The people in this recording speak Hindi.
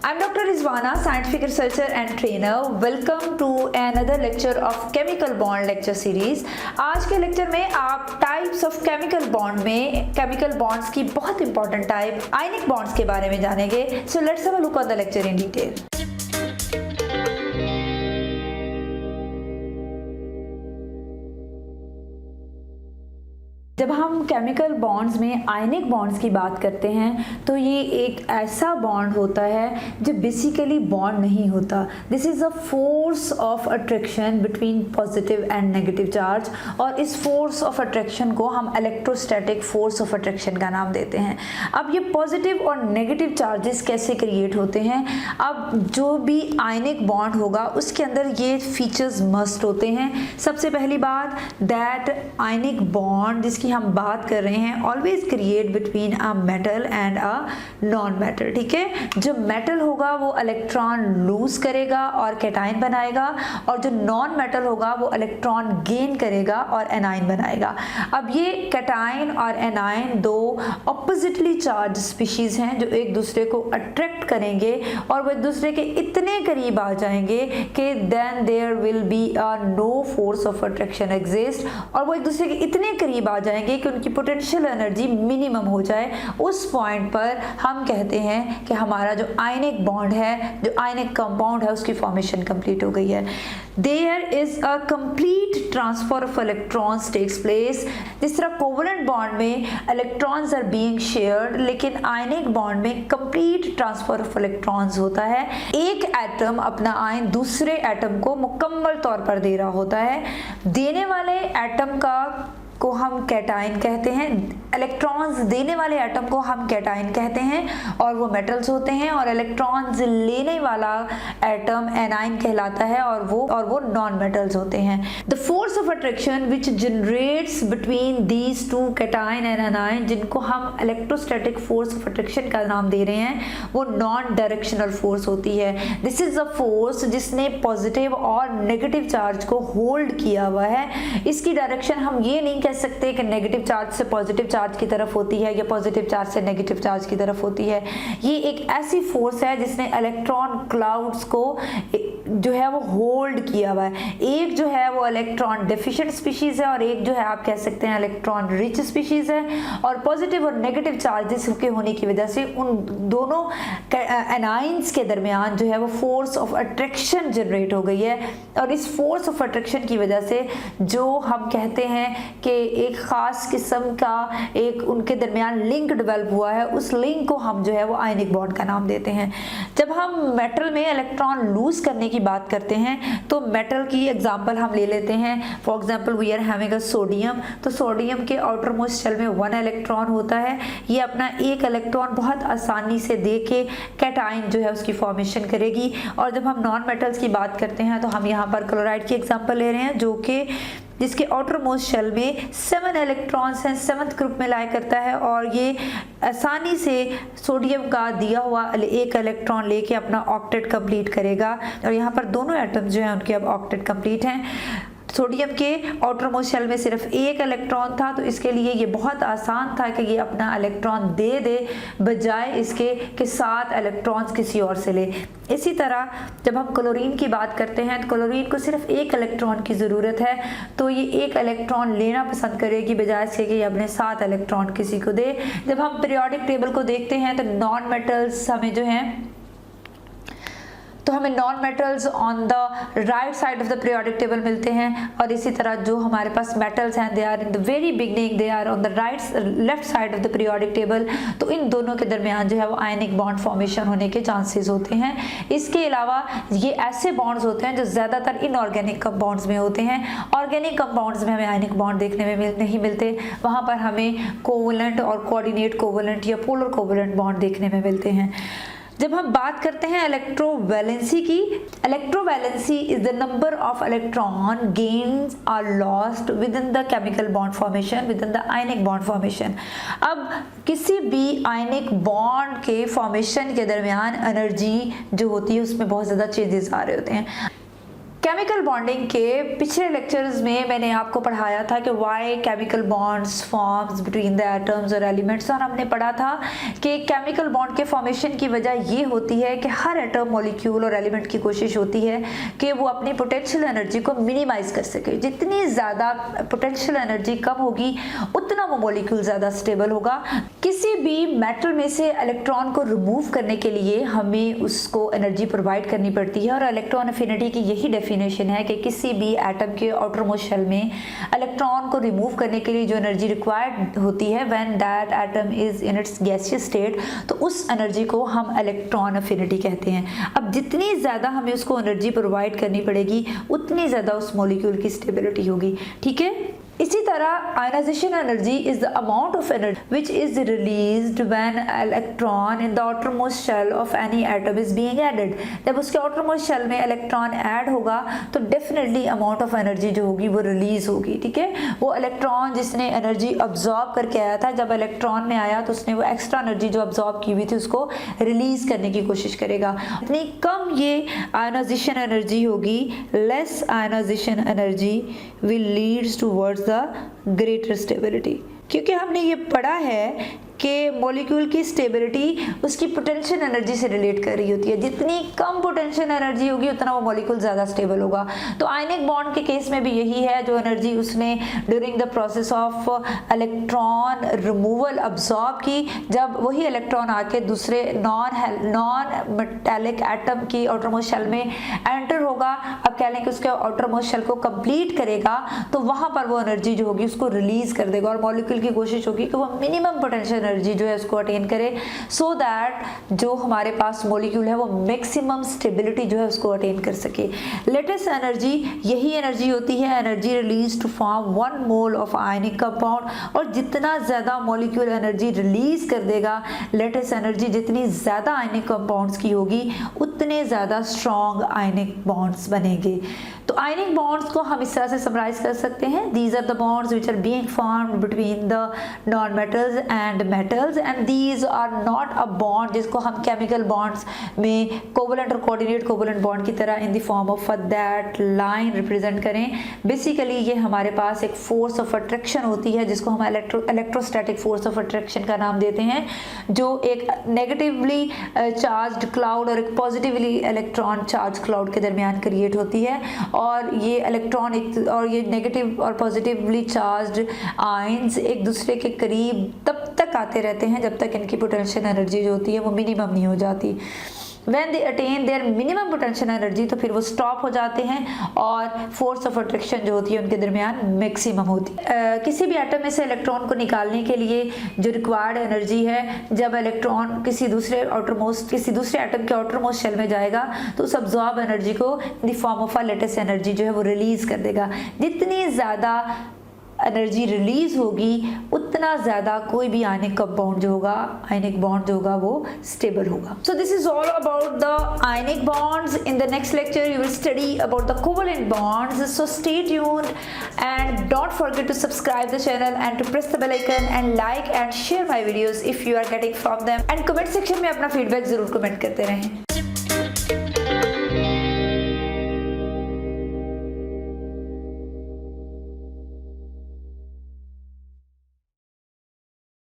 I'm Dr. Rizwana, scientific researcher and trainer. Welcome to another lecture of chemical bond lecture series. आज के लेक्चर में आप टाइप्स ऑफ केमिकल बॉन्ड में केमिकल बॉन्ड्स की बहुत इंपॉर्टेंट टाइप आयनिक बॉन्ड्स के बारे में जानेंगे. So let's have a look on the lecture in detail. जब हम केमिकल बॉन्ड्स में आयनिक बॉन्ड्स की बात करते हैं तो ये एक ऐसा बॉन्ड होता है जो बेसिकली बॉन्ड नहीं होता. This is a force of attraction between positive and negative charge, और इस फोर्स ऑफ अट्रैक्शन को हम इलेक्ट्रोस्टैटिक फोर्स ऑफ अट्रैक्शन का नाम देते हैं. अब ये पॉजिटिव और नेगेटिव चार्जेस कैसे क्रिएट होते हैं? अब जो भी आयनिक बॉन्ड होगा उसके अंदर ये फीचर्स मस्ट होते हैं. सबसे पहली बात दैट आयनिक बॉन्ड जिसकी हम बात कर रहे हैं always create between a metal and a non metal. ठीक है, जो मेटल होगा वो इलेक्ट्रॉन लूज करेगा और कैटाइन बनाएगा, और जो नॉन मेटल होगा वो इलेक्ट्रॉन गेन करेगा और एनाइन बनाएगा. अब ये कैटाइन और एनाइन दो ऑपोजिटली चार्ज स्पीशीज हैं जो एक दूसरे को अट्रैक्ट करेंगे और वो एक दूसरे के इतने करीब आ जाएंगे कि then there will be a no force of attraction exist, और वो एक दूसरे के इतने करीब आ जाएंगे कि उनकी पोटेंशियल एनर्जी मिनिमम हो जाए. उस पॉइंट पर हम कहते हैं कि हमारा जो आयनिक बॉन्ड है, जो आयनिक कंपाउंड है, उसकी फॉर्मेशन कंप्लीट हो गई है. There is a complete transfer of electrons takes place. जिस तरह कोवलेंट बॉन्ड में इलेक्ट्रॉन्स आर बीइंग शेयर्ड, लेकिन आयनिक बॉन्ड में कंप्लीट ट्रांसफर ऑफ इलेक्ट्रॉन्स होता है. एक एटम अपना आयन दूसरे एटम को मुकम्मल तौर पर दे रहा होता है. देने वाले एटम को हम कैटाइन कहते हैं, इलेक्ट्रॉन्स देने वाले एटम को हम कैटाइन कहते हैं और वो मेटल्स होते हैं, और इलेक्ट्रॉन्स लेने वाला एटम एनाइन कहलाता है और वो नॉन मेटल्स होते हैं. The force of attraction which generates between these two cation and A9, जिनको हम इलेक्ट्रोस्टैटिक फोर्स ऑफ अट्रैक्शन का नाम दे रहे हैं, वो नॉन डायरेक्शनल फोर्स होती है. दिस इज अ फोर्स जिसने पॉजिटिव और नेगेटिव चार्ज को होल्ड किया हुआ है. इसकी डायरेक्शन हम ये नहीं कह सकते कि नेगेटिव चार्ज से पॉजिटिव चार्ज की तरफ होती है या पॉजिटिव चार्ज से नेगेटिव चार्ज की तरफ होती है. ये एक ऐसी फोर्स है जिसने इलेक्ट्रॉन क्लाउड्स को जो है वो होल्ड किया हुआ है. एक जो है वो इलेक्ट्रॉन डेफिशिएंट स्पीशीज है और एक जो है आप कह सकते हैं इलेक्ट्रॉन रिच स्पीशीज है, और पॉजिटिव और नेगेटिव चार्जेस के होने की वजह से उन दोनों एनाइंस के दरमियान जो है वो फोर्स ऑफ अट्रैक्शन जनरेट हो गई है. और इस फोर्स ऑफ अट्रैक्शन की वजह से जो हम कहते हैं कि एक खास किस्म का एक उनके दरमियान लिंक डेवलप हुआ है, उस लिंक को हम जो है वो आयनिक बॉन्ड का नाम देते हैं. जब हम मेटल में इलेक्ट्रॉन लूज करने की बात करते हैं तो मेटल की एग्जांपल हम ले लेते हैं. For example we are having a sodium. तो सोडियम के आउटर मोस्ट शेल में 1 इलेक्ट्रॉन होता है. ये अपना एक इलेक्ट्रॉन बहुत आसानी से दे के कैटाइन जो है उसकी फॉर्मेशन करेगी. और जब हम नॉन मेटल्स की बात करते हैं तो हम यहाँ पर क्लोराइड की एग्जांपल ले रहे हैं जो कि जिसके आउटर मोस्ट शेल में 7 इलेक्ट्रॉन्स हैं, 7th ग्रुप में लाई करता है, और ये आसानी से सोडियम का दिया हुआ एक इलेक्ट्रॉन लेके अपना ऑक्टेट कंप्लीट करेगा. और यहाँ पर दोनों एटम्स जो हैं उनके अब ऑक्टेट कंप्लीट हैं. सोडियम के आउटर मोस्ट शेल में सिर्फ एक इलेक्ट्रॉन था, तो इसके लिए ये बहुत आसान था कि ये अपना इलेक्ट्रॉन दे दे बजाय इसके कि 7 इलेक्ट्रॉन्स किसी और से ले. इसी तरह जब हम क्लोरीन की बात करते हैं तो क्लोरीन को सिर्फ एक इलेक्ट्रॉन की ज़रूरत है, तो ये एक इलेक्ट्रॉन लेना पसंद करेगी बजाय इसके कि ये अपने 7 इलेक्ट्रॉन किसी को दे. जब हम पीरियोडिक टेबल को देखते हैं तो नॉन मेटल्स हमें जो हैं तो हमें non metals on the right side of the periodic table मिलते हैं, और इसी तरह जो हमारे पास मेटल्स हैं they are in the very beginning, they are on the left side of the periodic table. तो इन दोनों के दरमियान जो है वो आयनिक बॉन्ड फॉर्मेशन होने के चांसेस होते हैं. इसके अलावा ये ऐसे बॉन्ड्स होते हैं जो ज़्यादातर इनऑर्गेनिक कंपाउंड्स में होते हैं. ऑर्गेनिक कंपाउंड्स में हमें आयनिक बॉन्ड देखने में नहीं मिलते, वहाँ पर हमें कोवलेंट और कोऑर्डिनेट कोवलेंट या पोलर कोवलेंट बॉन्ड देखने में मिलते हैं. जब हम बात करते हैं इलेक्ट्रोवैलेंसी की, electrovalency is the number of electron gains are lost within the chemical bond formation, within the ionic bond formation. अब किसी भी आयनिक बॉन्ड के फॉर्मेशन के दरमियान एनर्जी जो होती है उसमें बहुत ज़्यादा चेंजेस आ रहे होते हैं. केमिकल बॉन्डिंग के पिछले लेक्चर्स में मैंने आपको पढ़ाया था कि why chemical bonds forms between the atoms और एलिमेंट्स, और हमने पढ़ा था कि केमिकल बॉन्ड के फॉर्मेशन की वजह ये होती है कि हर एटम, मॉलिक्यूल और एलिमेंट की कोशिश होती है कि वो अपनी पोटेंशियल एनर्जी को मिनिमाइज कर सके। जितनी ज़्यादा पोटेंशियल एनर्जी कम होगी उतना वो मॉलिक्यूल ज़्यादा स्टेबल होगा। किसी भी मेटल में से इलेक्ट्रॉन को रिमूव करने के लिए हमें उसको एनर्जी प्रोवाइड करनी पड़ती है, और इलेक्ट्रॉन एफिनिटी की यही डेफिनेशन है कि किसी भी एटम के आउटर मोस्ट शेल में इलेक्ट्रॉन को रिमूव करने के लिए जो एनर्जी रिक्वायर्ड होती है when that atom is in its gaseous state, तो उस एनर्जी को हम इलेक्ट्रॉन एफिनिटी कहते हैं। अब जितनी ज़्यादा हमें उसको एनर्जी प्रोवाइड करनी पड़ेगी उतनी ज़्यादा उस मॉलिक्यूल की स्टेबिलिटी होगी। ठीक है, इसी तरह ionisation energy is the amount of energy which is released when electron in the outer most shell of any atom is being added. जब उसके आउटर मोस्ट शेल में इलेक्ट्रॉन ऐड होगा तो डेफिनेटली अमाउंट ऑफ एनर्जी जो होगी वो रिलीज होगी। ठीक है, वो इलेक्ट्रॉन जिसने एनर्जी अब्जॉर्ब करके आया था, जब इलेक्ट्रॉन में आया तो उसने वो एक्स्ट्रा एनर्जी जो अब्जॉर्ब की हुई थी उसको रिलीज करने की कोशिश करेगा। इतनी कम ये आयनाइजेशन एनर्जी होगी, less ionisation energy will leads towards greater stability, क्योंकि हमने ये पढ़ा है कि मॉलिक्यूल की स्टेबिलिटी उसकी पोटेंशियल एनर्जी से रिलेट कर रही होती है। जितनी कम पोटेंशियल एनर्जी होगी उतना वो मॉलिक्यूल ज़्यादा स्टेबल होगा। तो आयनिक बॉन्ड के केस में भी यही है, जो एनर्जी उसने during the process of electron removal absorb की, जब वही इलेक्ट्रॉन आके दूसरे नॉन मेटेलिक एटम की आउटर मोस्ट शेल में एंटर होगा, अब कह लें कि उसके आउटर मोस्ट शेल को कंप्लीट करेगा, तो वहाँ पर वो एनर्जी जो होगी उसको रिलीज कर देगा, और मॉलिक्यूल की कोशिश होगी कि वो मिनिमम पोटेंशियल एनर्जी जो है उसको अटेन करे, सो दैट जो हमारे पास मॉलिक्यूल है वो मैक्सिमम स्टेबिलिटी जो है उसको अटेन कर सके। लेटेस्ट एनर्जी यही एनर्जी होती है, energy release to form 1 mole of ionic compound, और जितना ज़्यादा मॉलिक्यूल एनर्जी रिलीज कर देगा, लेटेस्ट एनर्जी जितनी ज़्यादा आयनिक कंपाउंड्स की होगी उतने ज़्यादा स्ट्रॉन्ग आयनिक बॉन्ड्स बनेंगे। तो आयनिक बॉन्ड्स को हम इस तरह से समराइज कर सकते हैं, these are the bonds which are being formed between the non metals and metals, and these are not a bond जिसको हम केमिकल बॉन्ड्स में कोवलेंट और कोऑर्डिनेट कोवलेंट बॉन्ड की तरह in the form of that line represent करें। बेसिकली ये हमारे पास एक फोर्स ऑफ अट्रैक्शन होती है जिसको हम इलेक्ट्रोस्टैटिक फोर्स ऑफ अट्रैक्शन का नाम देते हैं, जो एक नेगेटिवली चार्ज्ड क्लाउड और एक पॉजिटिवली इलेक्ट्रॉन चार्ज क्लाउड के दरमियान क्रिएट होती है, और ये इलेक्ट्रॉन और ये नेगेटिव और पॉजिटिवली चार्ज्ड आयंस एक दूसरे के करीब तब तक आते रहते हैं जब तक इनकी पोटेंशियल एनर्जी जो होती है वो मिनिमम नहीं हो जाती। When they attain their minimum potential energy तो फिर वो स्टॉप हो जाते हैं और फोर्स ऑफ अट्रैक्शन जो होती है उनके दरमियान मैक्सिमम होती है। किसी भी एटम में से इलेक्ट्रॉन को निकालने के लिए जो रिक्वायर्ड एनर्जी है, जब इलेक्ट्रॉन किसी दूसरे एटम के आउटर मोस्ट शेल में जाएगा तो उस अब्जॉर्ब एनर्जी को इन the form of a latest energy जो है वो रिलीज कर देगा। जितनी ज़्यादा एनर्जी रिलीज होगी उतना ज़्यादा कोई भी आयनिक कंपाउंड जो होगा, आयनिक बॉन्ड जो होगा वो स्टेबल होगा। So this is all about the ionic bonds. In the next lecture you will study about the covalent bonds. So stay tuned and don't forget to subscribe the channel and to press the bell icon and like and share my videos if you are getting from them, and comment section में अपना feedback ज़रूर comment करते रहें।